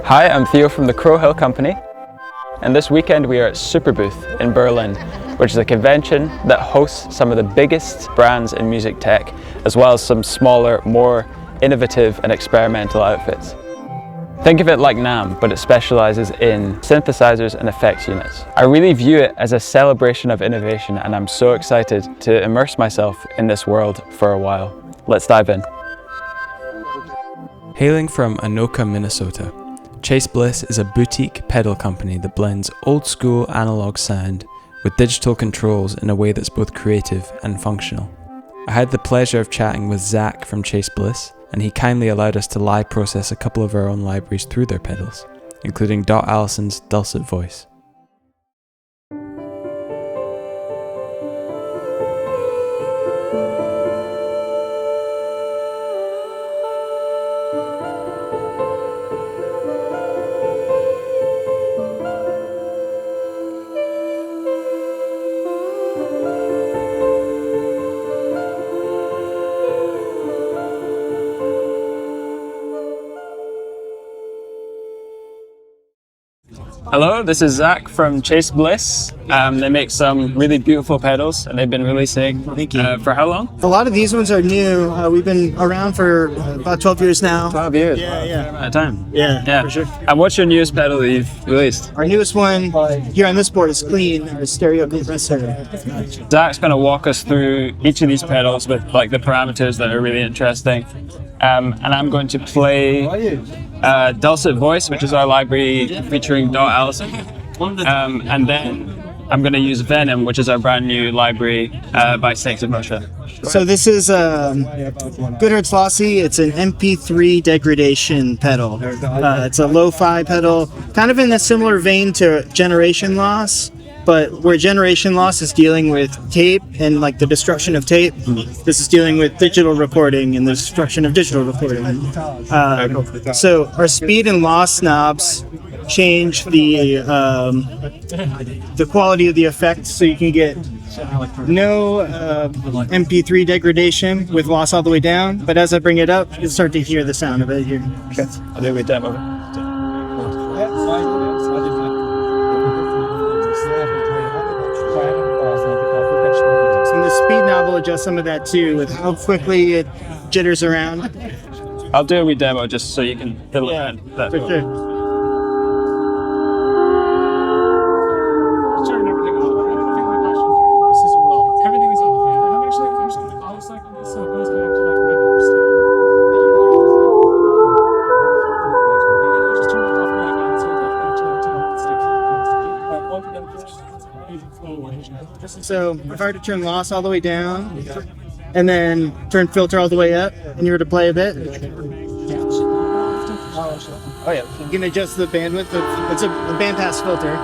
Hi, I'm Theo from the Crow Hill Company, and this weekend we are at Superbooth in Berlin, which is a convention that hosts some of the biggest brands in music tech, as well as some smaller, more innovative and experimental outfits. Think of it like NAMM, but it specializes in synthesizers and effects units. I really view it as a celebration of innovation, and I'm so excited to immerse myself in this world for a while. Let's dive in. Hailing from Anoka, Minnesota, Chase Bliss is a boutique pedal company that blends old school analog sound with digital controls in a way that's both creative and functional. I had the pleasure of chatting with Zack from Chase Bliss, and he kindly allowed us to live process a couple of our own libraries through their pedals, including Dot Allison's dulcet voice. Hello, this is Zack from Chase Bliss. They make some really beautiful pedals, and they've been releasing for how long? A lot of these ones are new. We've been around for about 12 years now. 12 years? Yeah. Amount of time. Yeah, for sure. And what's your newest pedal that you've released? Our newest one here on this board is Clean, our stereo compressor. Zack's going to walk us through each of these pedals with like the parameters that are really interesting. And I'm going to play Dulcet Voice, which is our library featuring Dot Allison. And then I'm going to use Venom, which is our brand new library by Synths of Russia. So this is Goodhart's Lossy. It's an MP3 degradation pedal. It's a lo-fi pedal, kind of in a similar vein to Generation Loss, but where Generation Loss is dealing with tape and like the destruction of tape, this is dealing with digital recording and the destruction of digital recording. So our speed and loss knobs change the quality of the effect, so you can get no MP3 degradation with loss all the way down, but as I bring it up, you'll start to hear the sound of it here. Okay, I'll do a demo. Speed knob will adjust some of that too, with how quickly it jitters around. I'll do a wee demo just so you can fiddle that. For sure. So if I were to turn loss all the way down and then turn filter all the way up and you were to play a bit, you can adjust the bandwidth. It's a bandpass filter.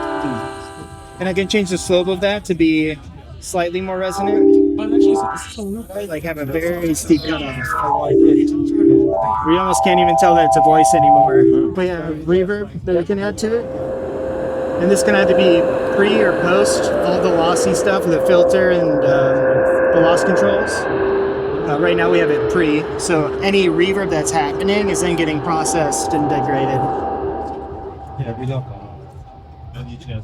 And I can change the slope of that to be slightly more resonant. Like have a very steep cutoff. We almost can't even tell that it's a voice anymore. We have reverb that I can add to it. And this can either be pre or post all the lossy stuff, the filter and the loss controls. Right now we have it pre, so any reverb that's happening is then getting processed and degraded.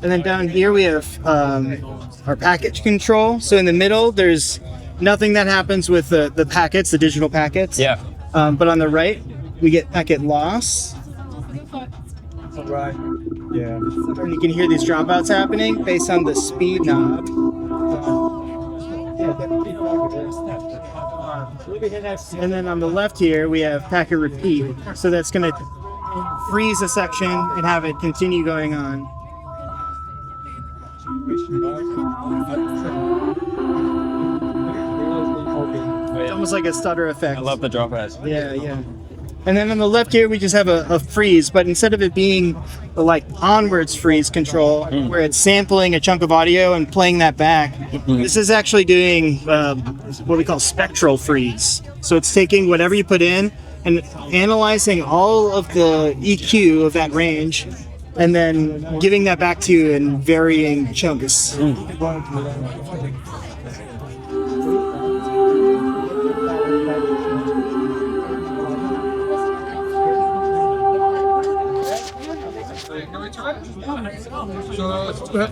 And then down here we have our package control. So in the middle there's nothing that happens with the packets, the digital packets. Yeah. But on the right we get packet loss. Right. Yeah. And you can hear these dropouts happening based on the speed knob. And then on the left here, we have packet repeat. So that's going to freeze a section and have it continue going on. It's almost like a stutter effect. I love the dropouts. Yeah. And then on the left here, we just have a freeze, but instead of it being the like onwards freeze control, where it's sampling a chunk of audio and playing that back, this is actually doing what we call spectral freeze. So it's taking whatever you put in and analyzing all of the EQ of that range, and then giving that back to you in varying chunks.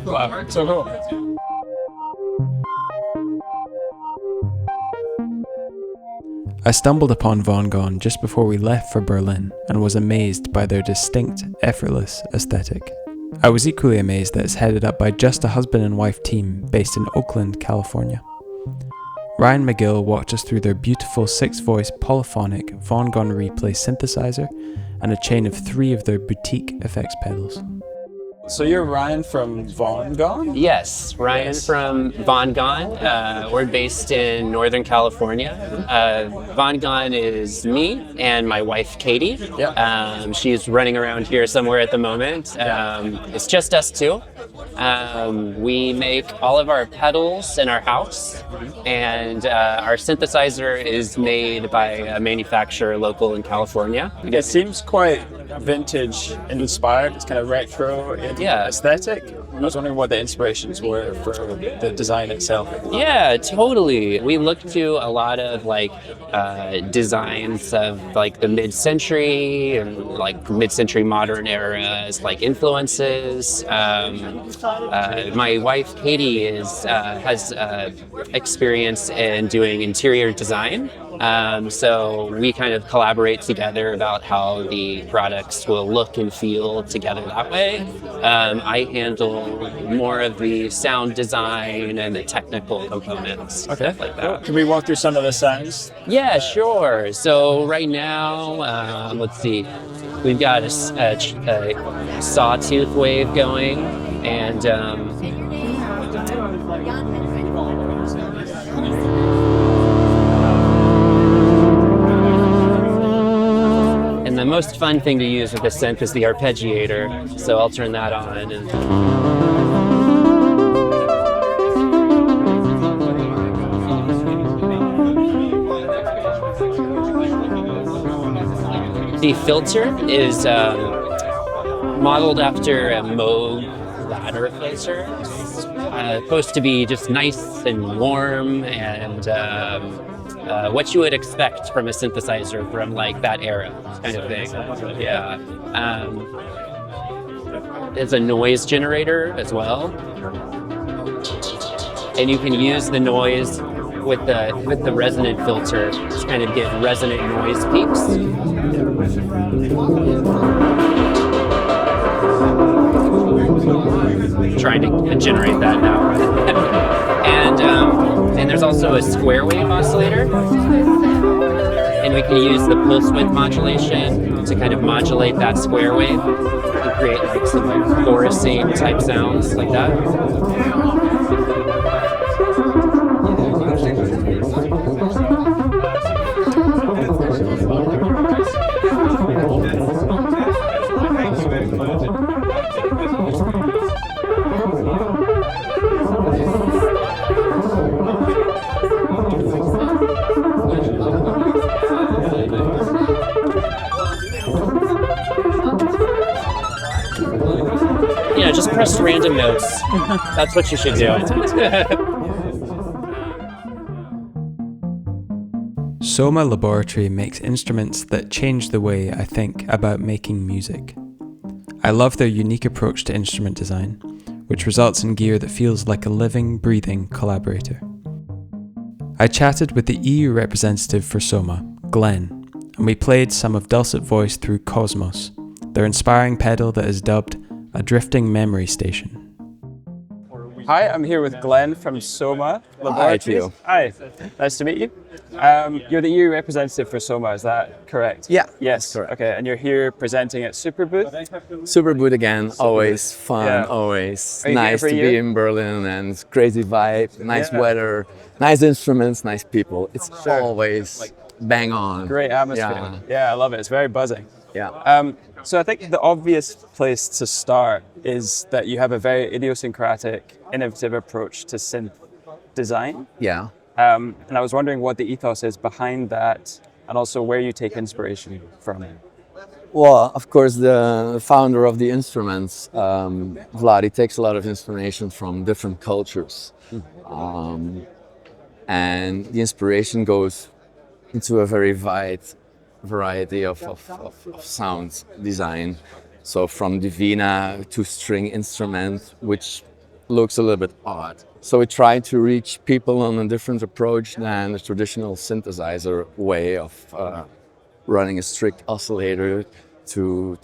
Wow, so cool. I stumbled upon Vongon just before we left for Berlin and was amazed by their distinct, effortless aesthetic. I was equally amazed that it's headed up by just a husband and wife team based in Oakland, California. Ryan McGill walked us through their beautiful 6-voice polyphonic Vongon replay synthesizer and a chain of 3 of their boutique effects pedals. So you're Ryan from Vongon? Yes, Ryan from Vongon. We're based in Northern California. Vongon is me and my wife, Katie. Yeah. She's running around here somewhere at the moment. It's just us two. We make all of our pedals in our house, and our synthesizer is made by a manufacturer local in California. It seems quite vintage inspired. It's kind of retro aesthetic. I was wondering what the inspirations were for the design itself. Yeah, totally. We looked to a lot of designs of like the mid-century and like mid-century modern era as like influences. My wife Katie has experience in doing interior design. So we kind of collaborate together about how the products will look and feel together that way. I handle more of the sound design and the technical components, stuff like that. Can we walk through some of the sounds? Yeah, sure. So right now, let's see, we've got a sawtooth wave going, and the most fun thing to use with the synth is the arpeggiator, so I'll turn that on. The filter is modeled after a Moog ladder filter. Supposed to be just nice and warm and what you would expect from a synthesizer from like that era kind of thing. Yeah. It's a noise generator as well. And you can use the noise with the resonant filter to kind of get resonant noise peaks. Trying to generate that now. And there's also a square wave oscillator, and we can use the pulse width modulation to kind of modulate that square wave and create like some like chorusing type sounds like that. Just press random notes. That's what you should do. Soma Laboratory makes instruments that change the way I think about making music. I love their unique approach to instrument design, which results in gear that feels like a living, breathing collaborator. I chatted with the EU representative for Soma, Glenn, and we played some of Dulcet Voice through Cosmos, their inspiring pedal that is dubbed a drifting memory station. Hi, I'm here with Glenn from Soma Laboratories. Hi, nice to meet you. You're the EU representative for Soma, is that correct? Yeah. Yes, correct. Okay, and you're here presenting at Superbooth? Superbooth again, always fun, Yeah. always Are you nice here to every be year? in Berlin, and crazy vibe, nice weather, nice instruments, nice people. It's always bang on. Great atmosphere. Yeah, I love it. It's very buzzing. Yeah. So I think the obvious place to start is that you have a very idiosyncratic, innovative approach to synth design. Yeah. And I was wondering what the ethos is behind that, and also where you take inspiration from. Well, of course, the founder of the instruments, Vlad, he takes a lot of inspiration from different cultures. And the inspiration goes into a very wide variety of sound design. So from Divina to string instrument, which looks a little bit odd. So we try to reach people on a different approach than the traditional synthesizer way of running a strict oscillator to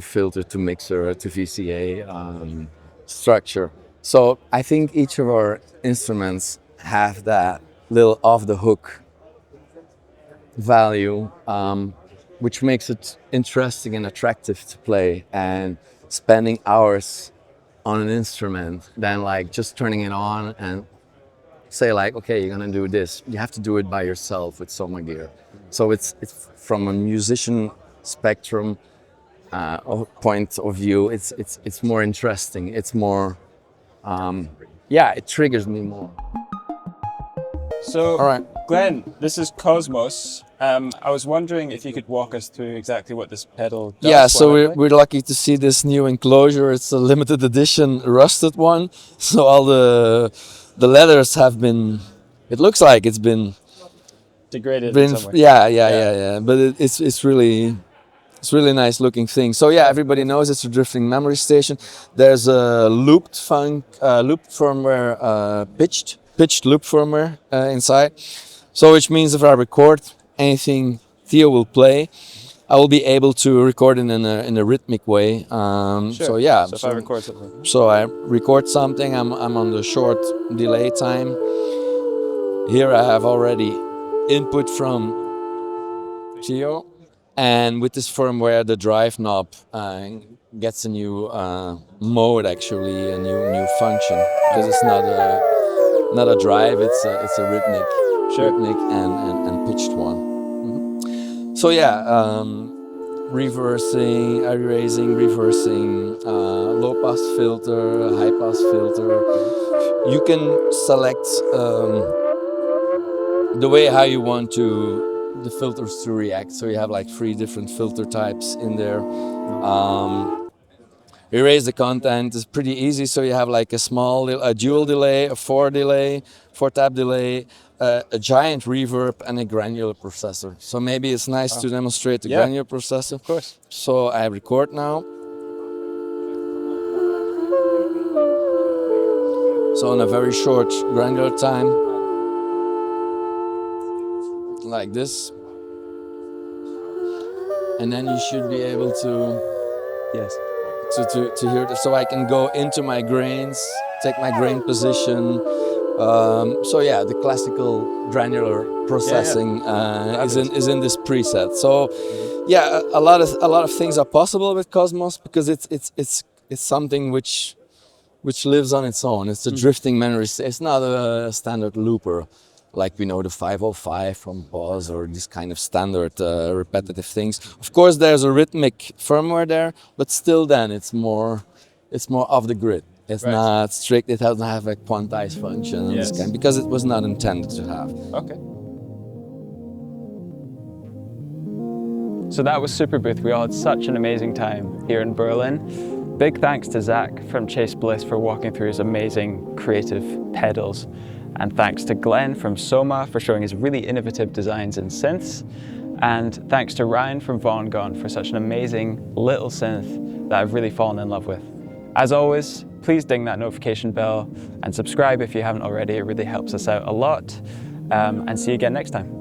filter, to mixer, to VCA structure. So I think each of our instruments have that little off the hook value, which makes it interesting and attractive to play. And spending hours on an instrument than like just turning it on and say like, okay, you're gonna do this. You have to do it by yourself with Soma gear. So it's from a musician spectrum point of view, it's more interesting. It's more, it triggers me more. So, All right. Glenn, this is Cosmos. I was wondering if you could walk us through exactly what this pedal does. Yeah, so we're lucky to see this new enclosure. It's a limited edition rusted one. So all the leathers have been, it looks like it's been degraded in some way. Yeah. But it's really nice looking thing. So yeah, everybody knows it's a drifting memory station. There's a looped firmware, pitched loop firmware inside. So which means if I record anything Theo will play, I will be able to record it in a rhythmic way. Sure. So yeah. So if I record something. So I record something. I'm on the short delay time. Here I have already input from Theo, and with this firmware, the drive knob gets a new mode, actually, a new function, because it's not a drive. It's a rhythmic and pitched one. So yeah, reversing, erasing, reversing, low pass filter, high pass filter. You can select the way how you want the filters to react. So you have like 3 different filter types in there. Erase the content is pretty easy. So you have like a dual delay, a 4-tap delay, a giant reverb, and a granular processor. So maybe it's nice to demonstrate the granular processor. Of course. So I record now. So on a very short granular time, like this. And then you should be able to hear this. So I can go into my grains, take my grain position. So yeah, the classical granular processing is in this preset. So yeah, a lot of things are possible with Cosmos because it's something which lives on its own. It's a drifting memory. It's not a standard looper like we know the 505 from Pause or this kind of standard repetitive things. Of course, there's a rhythmic firmware there, but still, then it's more off the grid. It's not strict. It doesn't have a quantized function because it was not intended to have. Okay. So that was Superbooth. We all had such an amazing time here in Berlin. Big thanks to Zack from Chase Bliss for walking through his amazing creative pedals. And thanks to Glenn from Soma for showing his really innovative designs in synths. And thanks to Ryan from Vongon for such an amazing little synth that I've really fallen in love with. As always, please ding that notification bell and subscribe if you haven't already. It really helps us out a lot. And see you again next time.